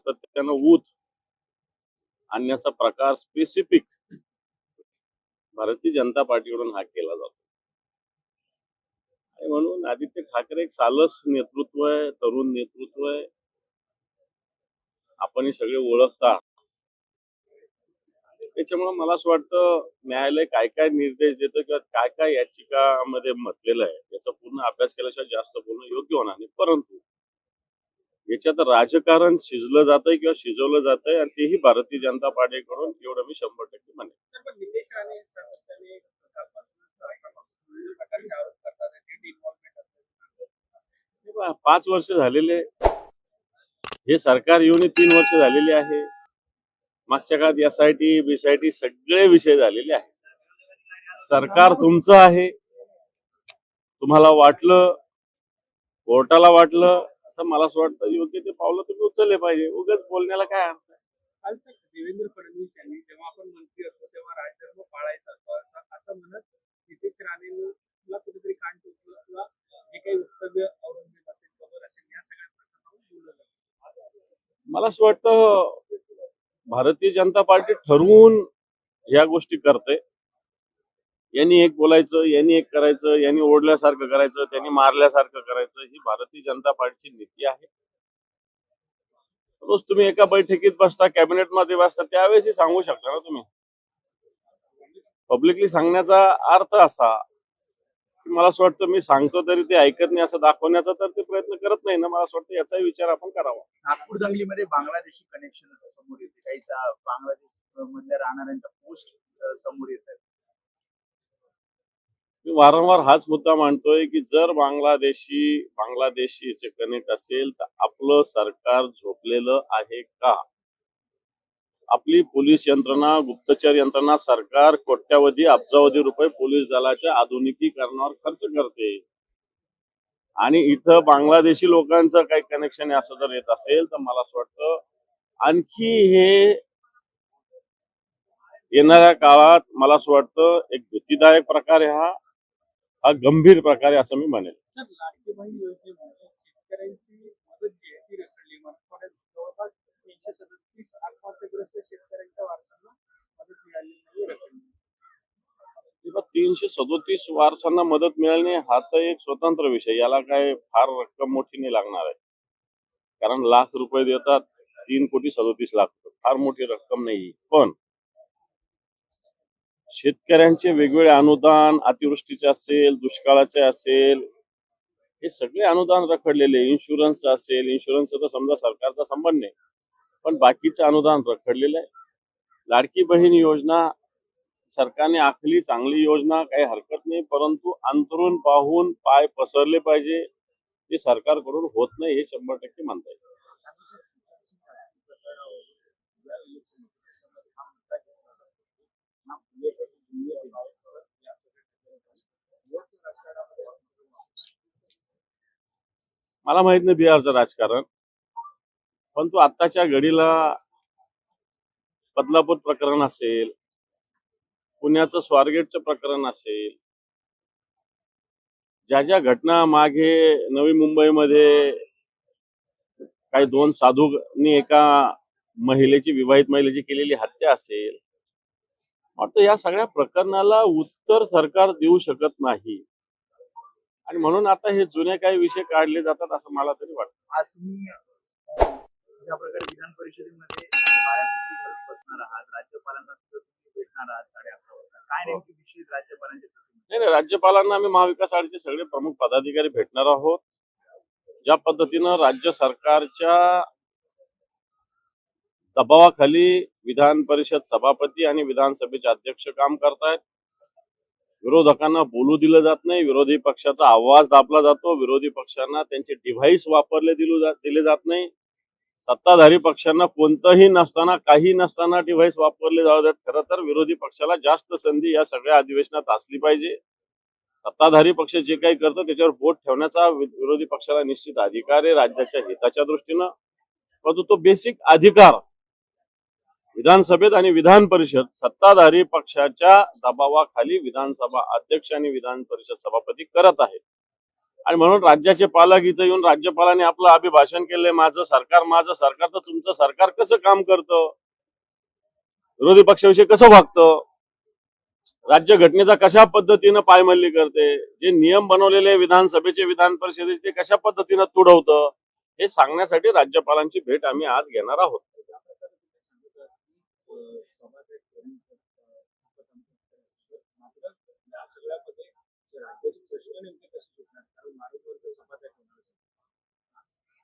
सातत्यानं ऊत आणण्याचा प्रकार स्पेसिफिक भारतीय जनता पार्टीकडून हा केला जातो. आणि म्हणून आदित्य ठाकरे एक सालस नेतृत्व आहे, तरुण नेतृत्व आहे. आपण हे सगळे ओळखता. त्याच्यामुळे मला असं वाटतं न्यायालय काय काय निर्देश देतं किंवा काय काय याचिकामध्ये म्हटलेलं आहे याचा पूर्ण अभ्यास केल्याशिवाय जास्त बोलणं योग्य होणार नाही. परंतु याच्यात राजकारण शिजलं जातंय किंवा शिजवलं जातंय आणि तेही भारतीय जनता पार्टीकडून, एवढं मी 100% म्हणेन. नितेश राणे सातत्याने प्रकारचे आरोप करतात, ते इन्व्हॉल्वमेंट असते. 5 वर्ष झालेले, हे सरकार येऊन 3 वर्ष झालेली आहे. मागच्या काळात SIT BSIT सगळे विषय झालेले आहेत. सरकार तुमचं आहे. तुम्हाला वाटलं, कोर्टाला वाटलं, तर मला असं वाटतं योग्य ते पावलं तुम्ही उचलले पाहिजे. उगाच बोलण्याला काय अर्थ आहे? काल देवेंद्र फडणवीस यांनी जेव्हा आपण मंत्री असतो तेव्हा राजधर्म पाळायचा असं म्हणत नितेश राणेला कुठेतरी कान टोचलं किंवा जे काही वक्तव्य औरंगजेब असेल खबर असेल या सगळ्या प्रकरणावर बोललं जातं. मला असं वाटतं भारतीय जनता पार्टी ठरवून ह्या गोष्टी करते. यांनी एक बोलायचं, यांनी एक करायचं, यांनी ओढल्यासारखं करायचं, त्यांनी मारल्यासारखं करायचं, ही भारतीय जनता पार्टीची नीती आहे. रोज तुम्ही एका बैठकीत बसता, कॅबिनेटमध्ये बसता, त्यावेळेसही सांगू शकता ना तुम्ही. पब्लिकली सांगण्याचा अर्थ असा की मला असं वाटतं मी सांगतो तरी ते ऐकत नाही असं दाखवण्याचा तर ते प्रयत्न करत नाही ना. मला असं वाटतं याचाही विचार आपण करावा. नागपूर दंगलीमध्ये बांगलादेशी कनेक्शन समोर येते, काही बांगलादेश मधल्या राहणाऱ्यांच्या पोस्ट समोर येत आहेत. मी वारंवार हाच मुद्दा मांडतोय की जर बांगलादेशीचे कनेक्ट असेल तर आपलं सरकार झोपलेलं आहे का? आपली पोलीस यंत्रणा, गुप्तचर यंत्रणा, सरकार कोट्यावधी अब्जावधी रुपये पोलीस दलाच्या आधुनिकीकरणावर खर्च करते आणि इथं बांगलादेशी लोकांचं काही कनेक्शन आहे असं जर येत असेल तर मला असं वाटतं आणखी हे येणाऱ्या काळात मला असं वाटतं एक भीतीदायक प्रकार आहे. हा गंभीर प्रकार आहे असं मी म्हणेन. लाडकी बहीण योजनेमुळे शेतकऱ्यांची मदत जी आहे ती रखडली. मराठवाड्यात जवळपास 337 आत्महत्याग्रस्त शेतकऱ्यांच्या वारसांना मदत मिळाली नाही, रखडली. 337 वारसांना मदत मिळाली नाही हा तर एक स्वतंत्र विषय. याला काय फार रक्कम मोठी नाही लागणार आहे. कारण लाख रुपये देतात, 3,37,00,000 फार मोठी रक्कम नाही. पण शेतकऱ्यांचे वेगवेगळे अनुदान, अतिवृष्टीचे असेल, दुष्काळाचे असेल, हे सगळे अनुदान रखडलेले. इन्शुरन्स असेल, इन्शुरन्सचा तर समजा सरकारचा संबंध नाही, पण बाकीचं अनुदान रखडलेलं आहे. लाडकी बहीण योजना सरकारने आखली, चांगली योजना, काही हरकत नाही. परंतु अंतरून पाहून पाय पसरले पाहिजे, ते सरकारकडून होत नाही हे 100% म्हणता येईल. मला माहित नाही बिहारचं राजकारण, परंतु आत्ताच्या घडीला बदलापूर प्रकरण असेल, पुण्याचं स्वारगेटचं प्रकरण असेल, ज्या ज्या घटना मागे नवी मुंबईमध्ये काही 2 साधूंनी एका महिलेची, विवाहित महिलेची केलेली हत्या असेल, वाटतं या सगळ्या प्रकरणाला उत्तर सरकार देऊ शकत नाही आणि म्हणून आता हे जुने काही विषय काढले जातात असं मला तरी वाटतं. आज तुम्ही ज्या प्रकारे विधान परिषदेमध्ये बसणार आहात, राज्यपालांना भेटणार आहात 11:30 वाजता, काय नेमके विषय राज्यपालांचे? नाही, राज्यपालांना आम्ही महाविकास आघाडीचे सगळे प्रमुख पदाधिकारी भेटणार आहोत. ज्या पद्धतीनं राज्य सरकारच्या दबावाखाली विधान परिषद सभापती आणि विधानसभेचे अध्यक्ष काम करतायत. विरोधकांना बोलू दिलं जात नाही, विरोधी पक्षाचा आवाज दाबला जातो, विरोधी पक्षांना त्यांचे डिव्हाइस वापरले दिले जात नाही. सत्ताधारी पक्षांना कोणतंही नसताना, काही नसताना डिव्हाइस वापरले जाऊ देत. खरं तर विरोधी पक्षाला जास्त संधी या सगळ्या अधिवेशनात असली पाहिजे. सत्ताधारी पक्ष जे काही करतं त्याच्यावर बोट ठेवण्याचा विरोधी पक्षाला निश्चित अधिकार आहे राज्याच्या हिताच्या दृष्टीनं. परंतु तो बेसिक अधिकार विधानसभेत आणि विधान परिषद सत्ताधारी पक्षाच्या दबावाखाली विधानसभा अध्यक्ष आणि विधान परिषद सभापती करत आहेत. आणि म्हणून राज्याचे पालक इथं येऊन राज्यपालांनी आपलं अभिभाषण केलंय, माझं सरकार, तर तुमचं सरकार कसं काम करतं, विरोधी पक्षाविषयी कसं वागतं, राज्य घटनेचा कशा पद्धतीनं पायमल्ली करते, जे नियम बनवलेले विधानसभेचे विधान परिषदेचे ते कशा पद्धतीनं तुडवतं, हे सांगण्यासाठी राज्यपालांची भेट आम्ही आज घेणार आहोत.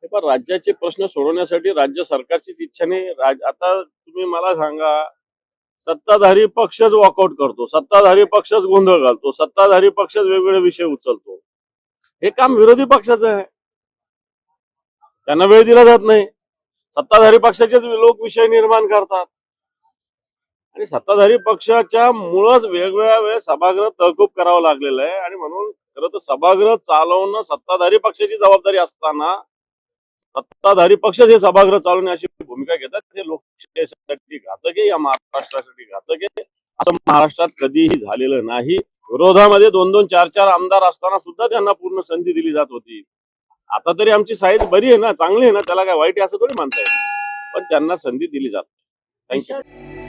हे पण राज्याचे प्रश्न सोडवण्यासाठी राज्य सरकारचीच इच्छा नाही. आता तुम्ही मला सांगा, सत्ताधारी पक्षच वॉकआउट करतो, सत्ताधारी पक्षच गोंधळ घालतो, सत्ताधारी पक्षच वेगवेगळे विषय उचलतो. हे काम विरोधी पक्षाचं आहे, त्यांना वेळ दिला जात नाही. सत्ताधारी पक्षाचेच लोक विषय निर्माण करतात आणि सत्ताधारी पक्षाच्या मुळच वेगवेगळ्या वेळेस सभागृह तहकूब करावं लागलेलं आहे. आणि म्हणून खरं तर सभागृह चालवणं सत्ताधारी पक्षाची जबाबदारी असताना सत्ताधारी पक्षच हे सभागृह चालवण्याची भूमिका घेतात. हे लोकशाहीसाठी घातक आहे, या महाराष्ट्रासाठी घातक आहे. असं महाराष्ट्रात कधीही झालेलं नाही. विरोधामध्ये 2-2, 4-4 आमदार असताना सुद्धा त्यांना पूर्ण संधी दिली जात होती. आता तरी आमची साईज बरी आहे ना, चांगली आहे ना, त्याला काय वाईट आहे असं थोडी म्हणता येईल, पण त्यांना संधी दिली जाते. थँक्यू.